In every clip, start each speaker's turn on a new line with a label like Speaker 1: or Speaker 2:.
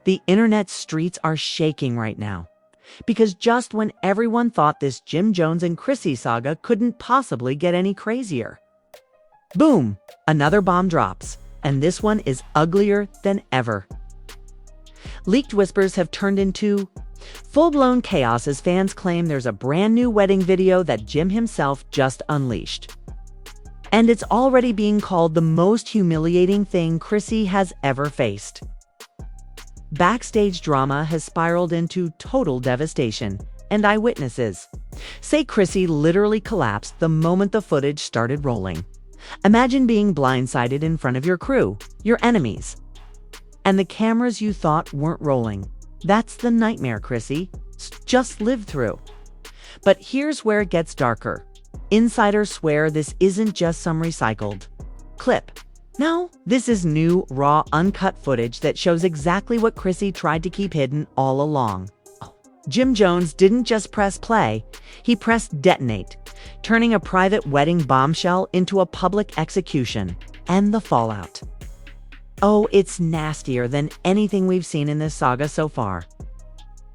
Speaker 1: The internet streets are shaking right now. Because just when everyone thought this Jim Jones and Chrissy saga couldn't possibly get any crazier. Boom! Another bomb drops, and this one is uglier than ever. Leaked whispers have turned into full-blown chaos as fans claim there's a brand new wedding video that Jim himself just unleashed. And it's already being called the most humiliating thing Chrissy has ever faced. Backstage drama has spiraled into total devastation, and eyewitnesses say Chrissy literally collapsed the moment the footage started rolling. Imagine being blindsided in front of your crew, your enemies, and the cameras you thought weren't rolling. That's the nightmare Chrissy just lived through. But here's where it gets darker. Insiders swear this isn't just some recycled clip. No, this is new, raw, uncut footage that shows exactly what Chrissy tried to keep hidden all along. Jim Jones didn't just press play, he pressed detonate, turning a private wedding bombshell into a public execution, and the fallout. Oh, it's nastier than anything we've seen in this saga so far.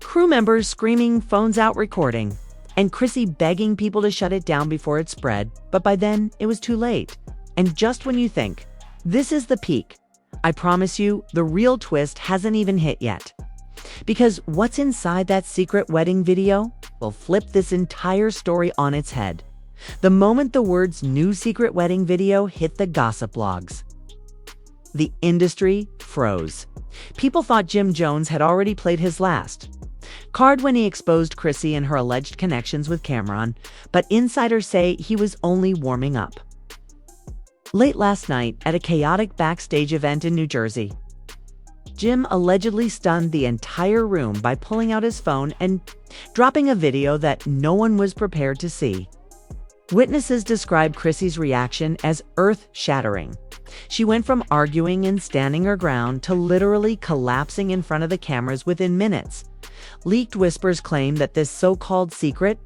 Speaker 1: Crew members screaming, phones out recording, and Chrissy begging people to shut it down before it spread, but by then it was too late. And just when you think, this is the peak, I promise you, the real twist hasn't even hit yet. Because what's inside that secret wedding video will flip this entire story on its head. The moment the words "new secret wedding video" hit the gossip blogs, the industry froze. People thought Jim Jones had already played his last card when he exposed Chrissy and her alleged connections with Cameron, but insiders say he was only warming up. Late last night, at a chaotic Backstage event in New Jersey, Jim allegedly stunned the entire room by pulling out his phone and dropping a video that no one was prepared to see. Witnesses describe Chrissy's reaction as earth-shattering. She went from arguing and standing her ground to literally collapsing in front of the cameras within minutes. Leaked whispers claim that this so-called secret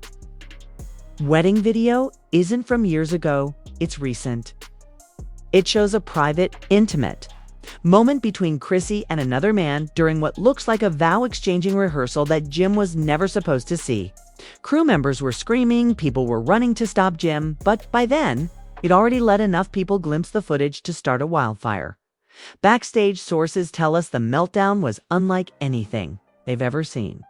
Speaker 1: wedding video isn't from years ago, it's recent. It shows a private, intimate moment between Chrissy and another man during what looks like a vow-exchanging rehearsal that Jim was never supposed to see. Crew members were screaming, people were running to stop Jim, but by then, he'd already let enough people glimpse the footage to start a wildfire. Backstage sources tell us the meltdown was unlike anything they've ever seen.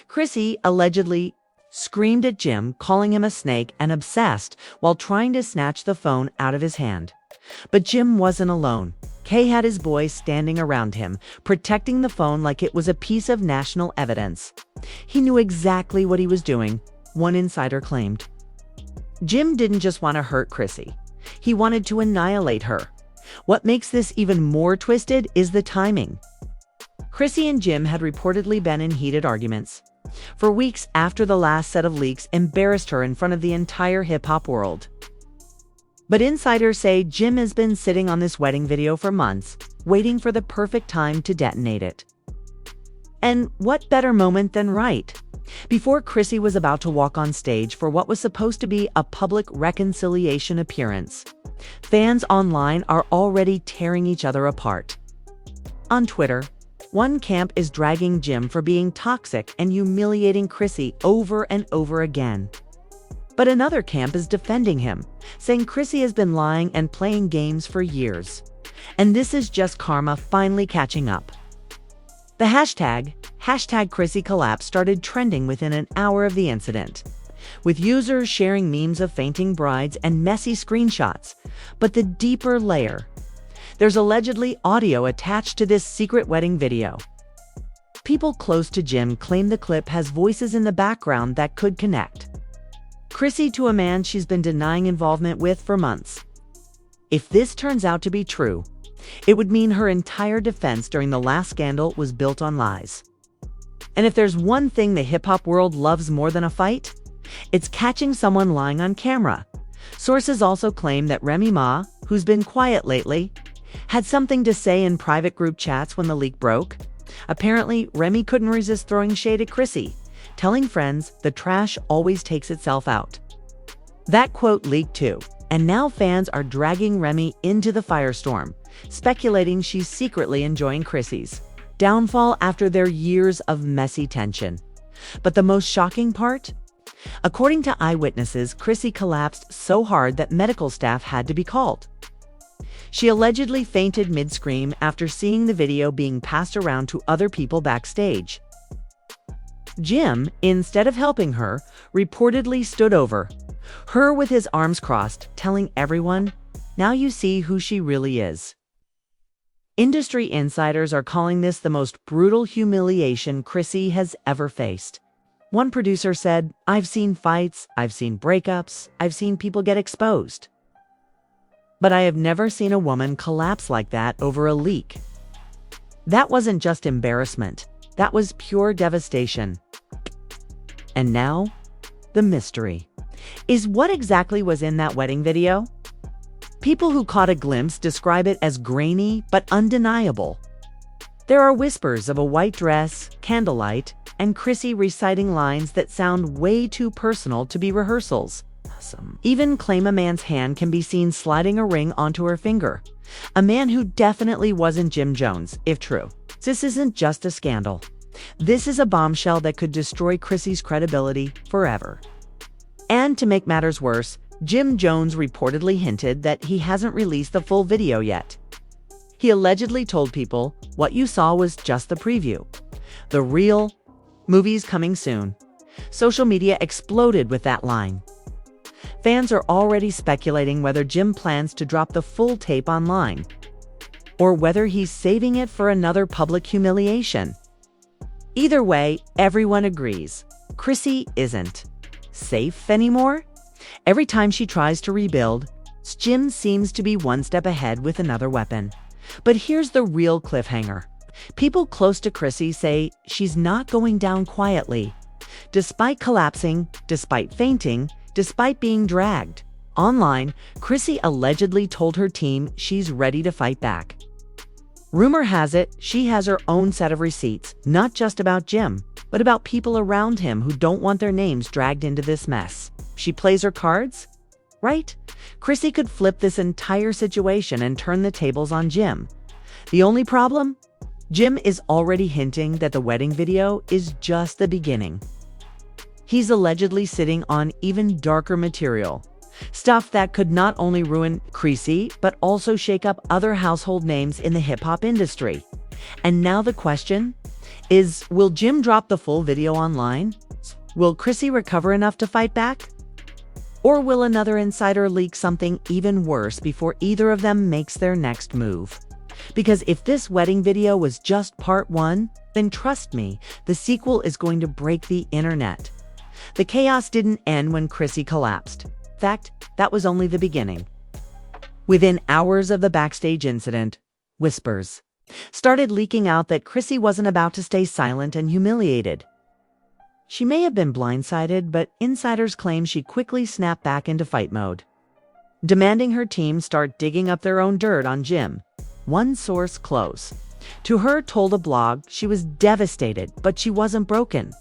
Speaker 1: Chrissy allegedly screamed at Jim, calling him a snake and obsessed while trying to snatch the phone out of his hand. But Jim wasn't alone. Kay had his boys standing around him, protecting the phone like it was a piece of national evidence. He knew exactly what he was doing, one insider claimed. Jim didn't just want to hurt Chrissy. He wanted to annihilate her. What makes this even more twisted is the timing. Chrissy and Jim had reportedly been in heated arguments for weeks after the last set of leaks embarrassed her in front of the entire hip-hop world. But insiders say Jim has been sitting on this wedding video for months, waiting for the perfect time to detonate it. And what better moment than right before Chrissy was about to walk on stage for what was supposed to be a public reconciliation appearance. Fans online are already tearing each other apart. On Twitter, one camp is dragging Jim for being toxic and humiliating Chrissy over and over again. But another camp is defending him, saying Chrissy has been lying and playing games for years. And this is just karma finally catching up. The hashtag Chrissy Collapse started trending within an hour of the incident, with users sharing memes of fainting brides and messy screenshots. But the deeper layer, there's allegedly audio attached to this secret wedding video. People close to Jim claim the clip has voices in the background that could connect Chrissy to a man she's been denying involvement with for months. If this turns out to be true, it would mean her entire defense during the last scandal was built on lies. And if there's one thing the hip-hop world loves more than a fight, it's catching someone lying on camera. Sources also claim that Remy Ma, who's been quiet lately, had something to say in private group chats when the leak broke. Apparently, Remy couldn't resist throwing shade at Chrissy, telling friends the trash always takes itself out. That quote leaked too, and now fans are dragging Remy into the firestorm, speculating she's secretly enjoying Chrissy's downfall after their years of messy tension. But the most shocking part? According to eyewitnesses, Chrissy collapsed so hard that medical staff had to be called. She allegedly fainted mid-scream after seeing the video being passed around to other people backstage. Jim, instead of helping her, reportedly stood over her with his arms crossed, telling everyone, "Now you see who she really is." Industry insiders are calling this the most brutal humiliation Chrissy has ever faced. One producer said, "I've seen fights, I've seen breakups, I've seen people get exposed. But I have never seen a woman collapse like that over a leak." That wasn't just embarrassment, that was pure devastation. And now, the mystery. Is what exactly was in that wedding video? People who caught a glimpse describe it as grainy but undeniable. There are whispers of a white dress, candlelight, and Chrissy reciting lines that sound way too personal to be rehearsals. Even claim a man's hand can be seen sliding a ring onto her finger. A man who definitely wasn't Jim Jones, if true. This isn't just a scandal. This is a bombshell that could destroy Chrissy's credibility forever. And to make matters worse, Jim Jones reportedly hinted that he hasn't released the full video yet. He allegedly told people, "What you saw was just the preview. The real movie's coming soon." Social media exploded with that line. Fans are already speculating whether Jim plans to drop the full tape online, or whether he's saving it for another public humiliation. Either way, everyone agrees, Chrissy isn't safe anymore. Every time she tries to rebuild, Jim seems to be one step ahead with another weapon. But here's the real cliffhanger. People close to Chrissy say she's not going down quietly. Despite collapsing, despite fainting, despite being dragged online, Chrissy allegedly told her team she's ready to fight back. Rumor has it she has her own set of receipts, not just about Jim, but about people around him who don't want their names dragged into this mess. She plays her cards, right? Chrissy could flip this entire situation and turn the tables on Jim. The only problem? Jim is already hinting that the wedding video is just the beginning. He's allegedly sitting on even darker material, stuff that could not only ruin Chrissy, but also shake up other household names in the hip-hop industry. And now the question is, will Jim drop the full video online? Will Chrissy recover enough to fight back? Or will another insider leak something even worse before either of them makes their next move? Because if this wedding video was just part one, then trust me, the sequel is going to break the internet. The chaos didn't end when Chrissy collapsed. In fact, that was only the beginning. Within hours of the Backstage incident, whispers started leaking out that Chrissy wasn't about to stay silent and humiliated. She may have been blindsided, but insiders claim she quickly snapped back into fight mode, demanding her team start digging up their own dirt on Jim. One source close to her told a blog she was devastated, but she wasn't broken.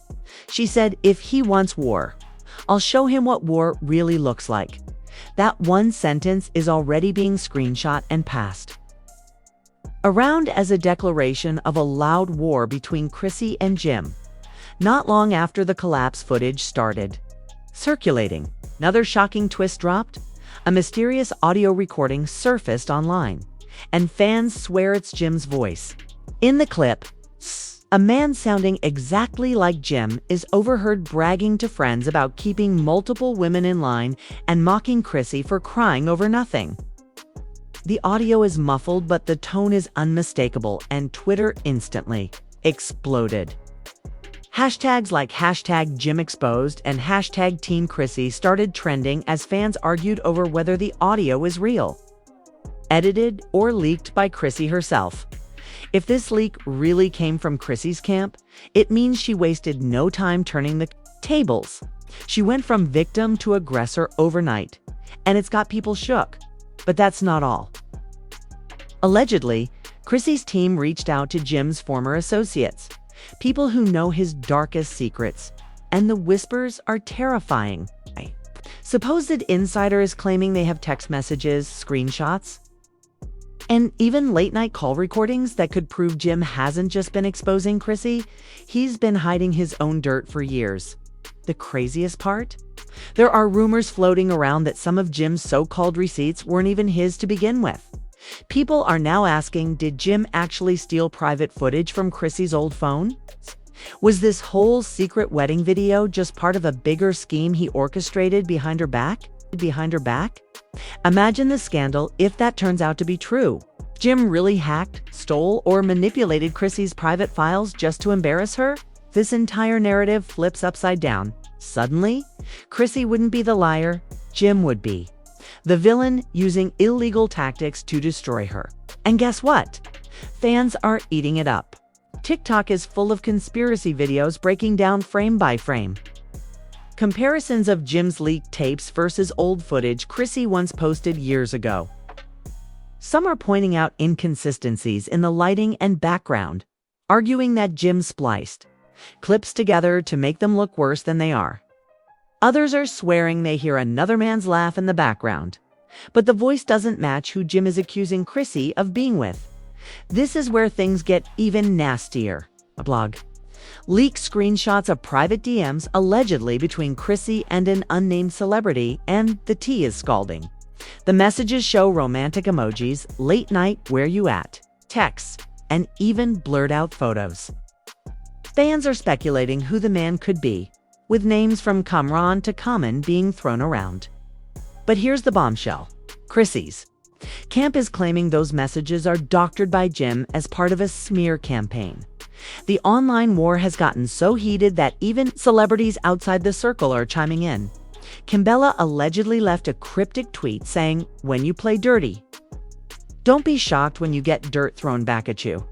Speaker 1: She said, "If he wants war, I'll show him what war really looks like." That one sentence is already being screenshot and passed around as a declaration of a loud war between Chrissy and Jim. Not long after the collapse footage started circulating, another shocking twist dropped. A mysterious audio recording surfaced online, and fans swear it's Jim's voice. In the clip, a man sounding exactly like Jim is overheard bragging to friends about keeping multiple women in line and mocking Chrissy for crying over nothing. The audio is muffled, but the tone is unmistakable, and Twitter instantly exploded. Hashtags like #JimExposed and #TeamChrissy started trending as fans argued over whether the audio is real, edited, or leaked by Chrissy herself. If this leak really came from Chrissy's camp, it means she wasted no time turning the tables. She went from victim to aggressor overnight, and it's got people shook. But that's not all. Allegedly, Chrissy's team reached out to Jim's former associates, people who know his darkest secrets, and the whispers are terrifying. Supposed insider is claiming they have text messages, screenshots, And even late-night call recordings that could prove Jim hasn't just been exposing Chrissy, he's been hiding his own dirt for years. The craziest part? There are rumors floating around that some of Jim's so-called receipts weren't even his to begin with. People are now asking, did Jim actually steal private footage from Chrissy's old phone? Was this whole secret wedding video just part of a bigger scheme he orchestrated behind her back? Imagine the scandal if that turns out to be true. Jim really hacked, stole, or manipulated Chrissy's private files just to embarrass her? This entire narrative flips upside down. Suddenly, Chrissy wouldn't be the liar, Jim would be. The villain using illegal tactics to destroy her. And guess what? Fans are eating it up. TikTok is full of conspiracy videos breaking down frame by frame. Comparisons of Jim's leaked tapes versus old footage Chrissy once posted years ago. Some are pointing out inconsistencies in the lighting and background, arguing that Jim spliced clips together to make them look worse than they are. Others are swearing they hear another man's laugh in the background, but the voice doesn't match who Jim is accusing Chrissy of being with. This is where things get even nastier. A blog. Leaked screenshots of private DMs allegedly between Chrissy and an unnamed celebrity, and the tea is scalding. The messages show romantic emojis, late night where you at, texts, and even blurred out photos. Fans are speculating who the man could be, with names from Kamran to Common being thrown around. But here's the bombshell. Chrissy's camp is claiming those messages are doctored by Jim as part of a smear campaign. The online war has gotten so heated that even celebrities outside the circle are chiming in. Kimbella allegedly left a cryptic tweet saying, "When you play dirty, don't be shocked when you get dirt thrown back at you."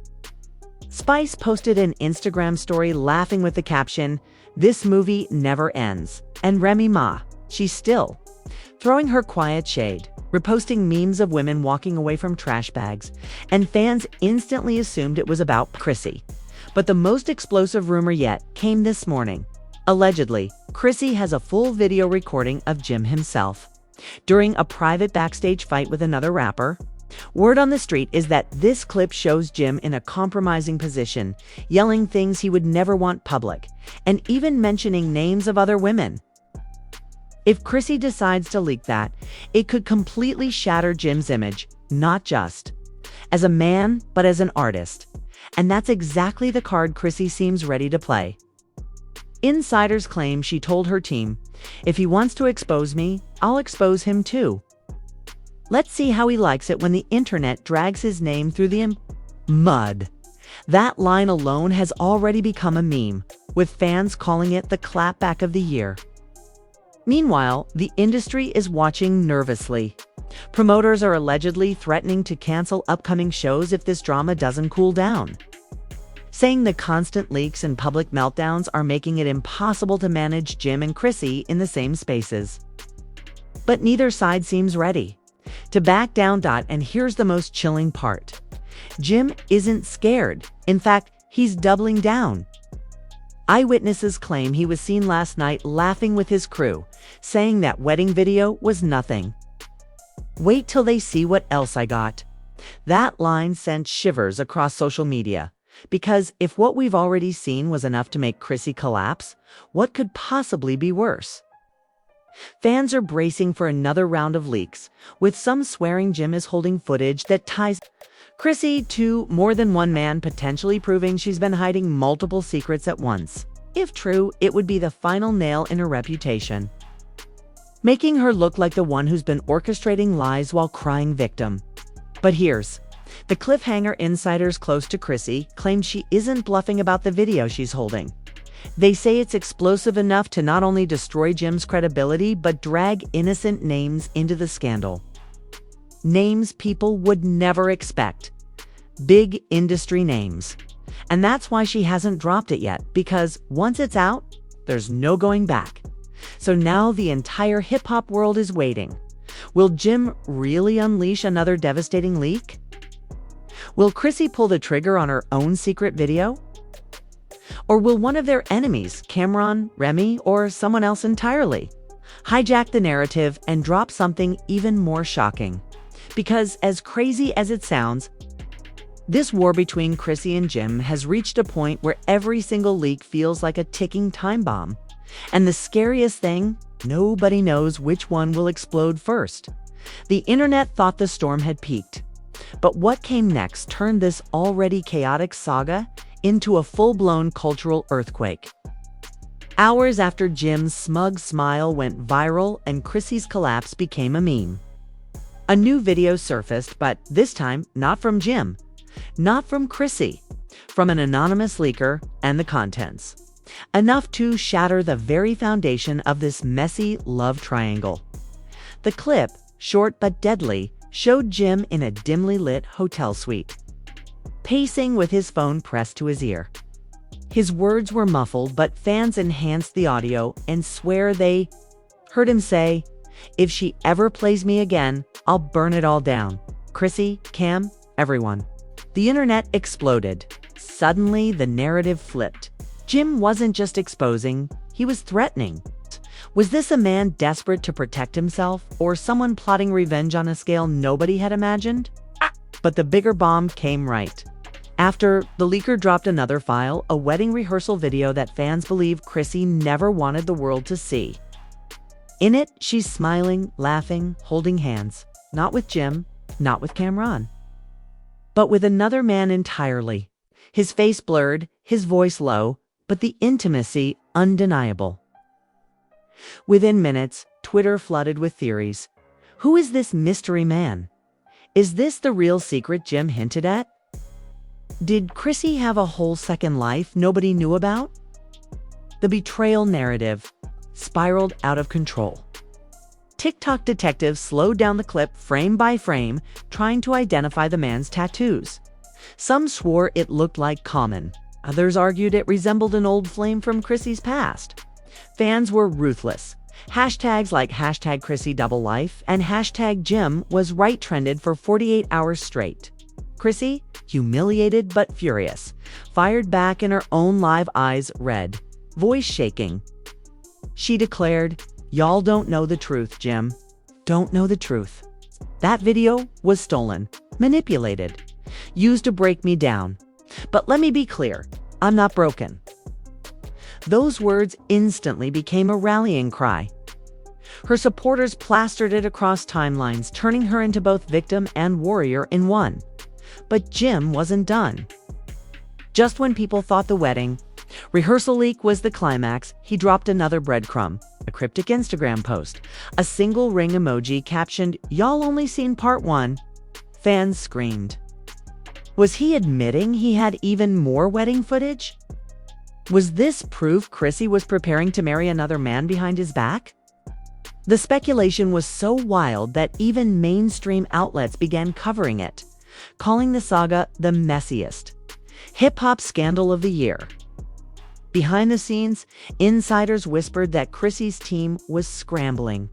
Speaker 1: Spice posted an Instagram story laughing with the caption, "This movie never ends." And Remy Ma, she's still throwing her quiet shade, reposting memes of women walking away from trash bags, and fans instantly assumed it was about Chrissy. But the most explosive rumor yet came this morning. Allegedly, Chrissy has a full video recording of Jim himself during a private backstage fight with another rapper. Word on the street is that this clip shows Jim in a compromising position, yelling things he would never want public, and even mentioning names of other women. If Chrissy decides to leak that, it could completely shatter Jim's image, not just as a man, but as an artist. And that's exactly the card Chrissy seems ready to play. Insiders claim she told her team, "If he wants to expose me, I'll expose him too." Let's see how he likes it when the internet drags his name through the mud. That line alone has already become a meme, with fans calling it the clapback of the year. Meanwhile, the industry is watching nervously. Promoters are allegedly threatening to cancel upcoming shows if this drama doesn't cool down, saying the constant leaks and public meltdowns are making it impossible to manage Jim and Chrissy in the same spaces. But neither side seems ready to back down. And here's the most chilling part. Jim isn't scared. In fact, he's doubling down. Eyewitnesses claim he was seen last night laughing with his crew, saying that wedding video was nothing. "Wait till they see what else I got." That line sent shivers across social media, because if what we've already seen was enough to make Chrissy collapse, what could possibly be worse? Fans are bracing for another round of leaks, with some swearing Jim is holding footage that ties Chrissy to more than one man, potentially proving she's been hiding multiple secrets at once. If true, it would be the final nail in her reputation, making her look like the one who's been orchestrating lies while crying victim. But here's the cliffhanger. Insiders close to Chrissy claim she isn't bluffing about the video she's holding. They say it's explosive enough to not only destroy Jim's credibility, but drag innocent names into the scandal. Names people would never expect. Big industry names. And that's why she hasn't dropped it yet, because once it's out, there's no going back. So now the entire hip-hop world is waiting. Will Jim really unleash another devastating leak? Will Chrissy pull the trigger on her own secret video? Or will one of their enemies, Kamran, Remy, or someone else entirely, hijack the narrative and drop something even more shocking? Because as crazy as it sounds, this war between Chrissy and Jim has reached a point where every single leak feels like a ticking time bomb. And the scariest thing, nobody knows which one will explode first. The internet thought the storm had peaked. But what came next turned this already chaotic saga into a full-blown cultural earthquake. Hours after Jim's smug smile went viral and Chrissy's collapse became a meme, a new video surfaced, but this time not from Jim, not from Chrissy, from an anonymous leaker, and the contents, enough to shatter the very foundation of this messy love triangle. The clip, short but deadly, showed Jim in a dimly lit hotel suite, pacing with his phone pressed to his ear. His words were muffled, but fans enhanced the audio and swear they heard him say, "If she ever plays me again, I'll burn it all down." Chrissy, Cam, everyone. The internet exploded. Suddenly, the narrative flipped. Jim wasn't just exposing, he was threatening. Was this a man desperate to protect himself, or someone plotting revenge on a scale nobody had imagined? But the bigger bomb came right after the leaker dropped another file, a wedding rehearsal video that fans believe Chrissy never wanted the world to see. In it, she's smiling, laughing, holding hands, not with Jim, not with Cameron, but with another man entirely. His face blurred, his voice low, but the intimacy undeniable. Within minutes, Twitter flooded with theories. Who is this mystery man? Is this the real secret Jim hinted at? Did Chrissy have a whole second life nobody knew about? The betrayal narrative spiraled out of control. TikTok detectives slowed down the clip frame by frame, trying to identify the man's tattoos. Some swore it looked like Common. Others argued it resembled an old flame from Chrissy's past. Fans were ruthless. Hashtags like #ChrissyDoubleLife and #Jim was right trended for 48 hours straight. Chrissy, humiliated but furious, fired back in her own live eyes red, voice shaking. She declared, "Y'all don't know the truth, Jim. Don't know the truth. That video was stolen, manipulated, used to break me down. But let me be clear, I'm not broken." Those words instantly became a rallying cry. Her supporters plastered it across timelines, turning her into both victim and warrior in one. But Jim wasn't done. Just when people thought the wedding rehearsal leak was the climax, he dropped another breadcrumb, a cryptic Instagram post, a single ring emoji captioned, "Y'all only seen part 1. Fans screamed. Was he admitting he had even more wedding footage? Was this proof Chrissy was preparing to marry another man behind his back? The speculation was so wild that even mainstream outlets began covering it, calling the saga the messiest hip-hop scandal of the year. Behind the scenes, insiders whispered that Chrissy's team was scrambling.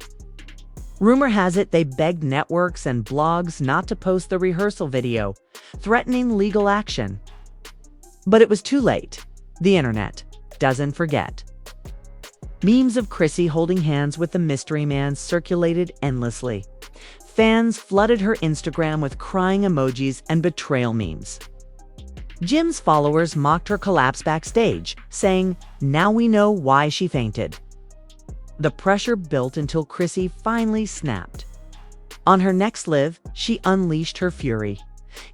Speaker 1: Rumor has it they begged networks and blogs not to post the rehearsal video, threatening legal action. But it was too late. The internet doesn't forget. Memes of Chrissy holding hands with the mystery man circulated endlessly. Fans flooded her Instagram with crying emojis and betrayal memes. Jim's followers mocked her collapse backstage, saying, "Now we know why she fainted." The pressure built until Chrissy finally snapped. On her next live, she unleashed her fury.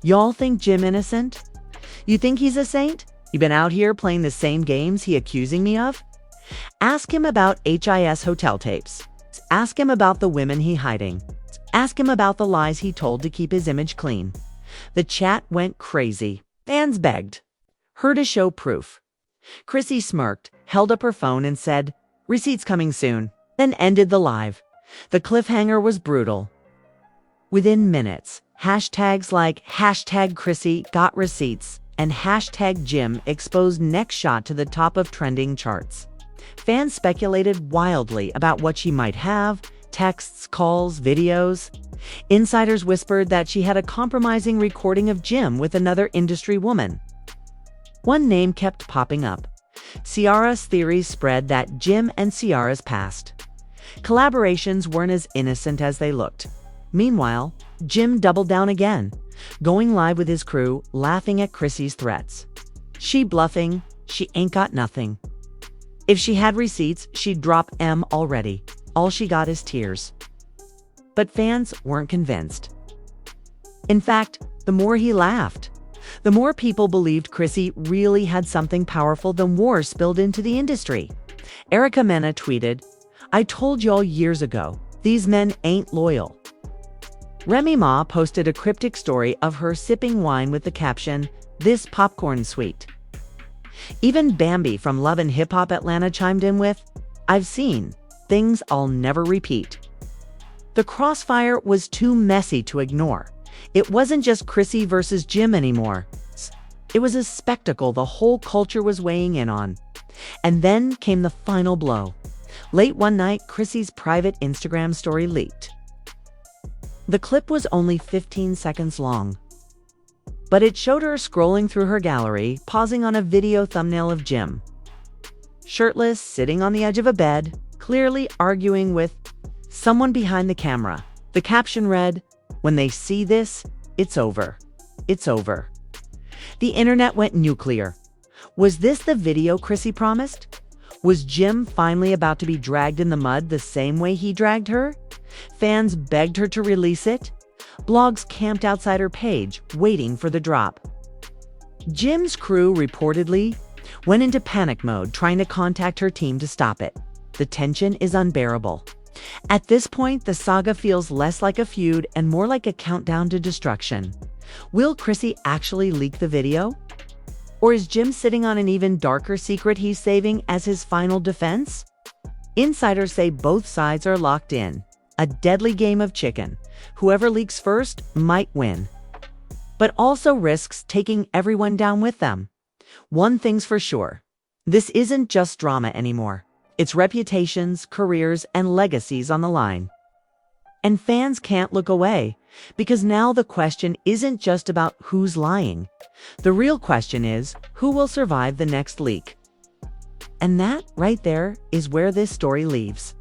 Speaker 1: "Y'all think Jim innocent? You think he's a saint? You been out here playing the same games he accusing me of? Ask him about HIS hotel tapes. Ask him about the women he hiding. Ask him about the lies he told to keep his image clean." The chat went crazy. Fans begged her to show proof. Chrissy smirked, held up her phone and said, "Receipts coming soon," then ended the live. The cliffhanger was brutal. Within minutes, hashtags like #Chrissy got receipts and #Jim exposed next shot to the top of trending charts. Fans speculated wildly about what she might have: texts, calls, videos. Insiders whispered that she had a compromising recording of Jim with another industry woman. One name kept popping up. Ciara's theories spread that Jim and Ciara's past collaborations weren't as innocent as they looked. Meanwhile, Jim doubled down again, going live with his crew, laughing at Chrissy's threats. She bluffing, she ain't got nothing. If she had receipts, she'd drop M already. All she got is tears. But fans weren't convinced. In fact, the more he laughed, the more people believed Chrissy really had something powerful than war spilled into the industry. Erica Mena tweeted, "I told y'all years ago, these men ain't loyal." Remy Ma posted a cryptic story of her sipping wine with the caption, "This popcorn sweet." Even Bambi from Love and Hip Hop Atlanta chimed in with, "I've seen things I'll never repeat." The crossfire was too messy to ignore. It wasn't just Chrissy versus Jim anymore. It was a spectacle the whole culture was weighing in on. And then came the final blow. Late one night, Chrissy's private Instagram story leaked. The clip was only 15 seconds long, but it showed her scrolling through her gallery, pausing on a video thumbnail of Jim, shirtless, sitting on the edge of a bed, clearly arguing with someone behind the camera. The caption read, "When they see this, it's over. It's over." The internet went nuclear. Was this the video Chrissy promised? Was Jim finally about to be dragged in the mud the same way he dragged her? Fans begged her to release it. Blogs camped outside her page, waiting for the drop. Jim's crew reportedly went into panic mode, trying to contact her team to stop it. The tension is unbearable. At this point, the saga feels less like a feud and more like a countdown to destruction. Will Chrissy actually leak the video? Or is Jim sitting on an even darker secret he's saving as his final defense? Insiders say both sides are locked in. A deadly game of chicken. Whoever leaks first might win, but also risks taking everyone down with them. One thing's for sure. This isn't just drama anymore. It's reputations, careers, and legacies on the line. And fans can't look away, because now the question isn't just about who's lying. The real question is, who will survive the next leak? And that, right there, is where this story leaves.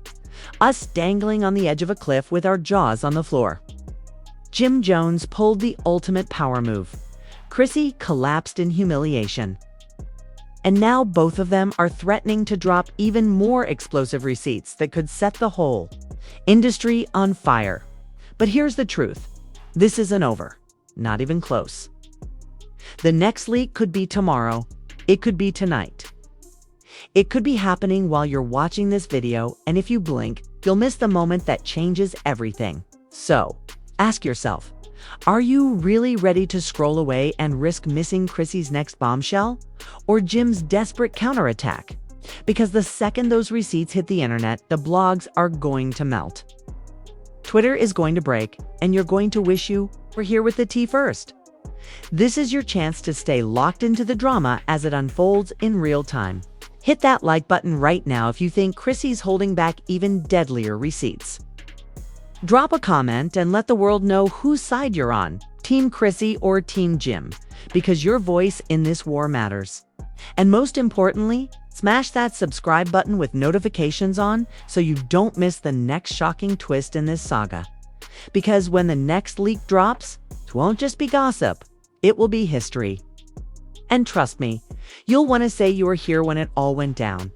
Speaker 1: Us dangling on the edge of a cliff with our jaws on the floor. Jim Jones pulled the ultimate power move. Chrissy collapsed in humiliation. And now both of them are threatening to drop even more explosive receipts that could set the whole industry on fire. But here's the truth. This isn't over. Not even close. The next leak could be tomorrow. It could be tonight. It could be happening while you're watching this video, and if you blink, you'll miss the moment that changes everything. So, ask yourself, are you really ready to scroll away and risk missing Chrissy's next bombshell? Or Jim's desperate counterattack? Because the second those receipts hit the internet, the blogs are going to melt. Twitter is going to break, and you're going to wish you were here with the tea first. This is your chance to stay locked into the drama as it unfolds in real time. Hit that like button right now if you think Chrissy's holding back even deadlier receipts. Drop a comment and let the world know whose side you're on, Team Chrissy or Team Jim, because your voice in this war matters. And most importantly, smash that subscribe button with notifications on so you don't miss the next shocking twist in this saga. Because when the next leak drops, it won't just be gossip, it will be history. And trust me, you'll want to say you were here when it all went down.